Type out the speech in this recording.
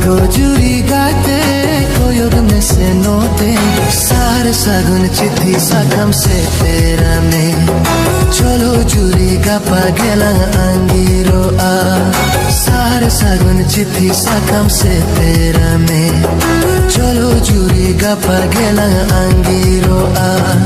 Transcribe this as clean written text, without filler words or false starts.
Juri gate koyog me se note sare sagun chithi sakam se tera me cholo juri ga pagela angiro a sare sagun chithi sakam se tera me cholo juri ga pagela angiro a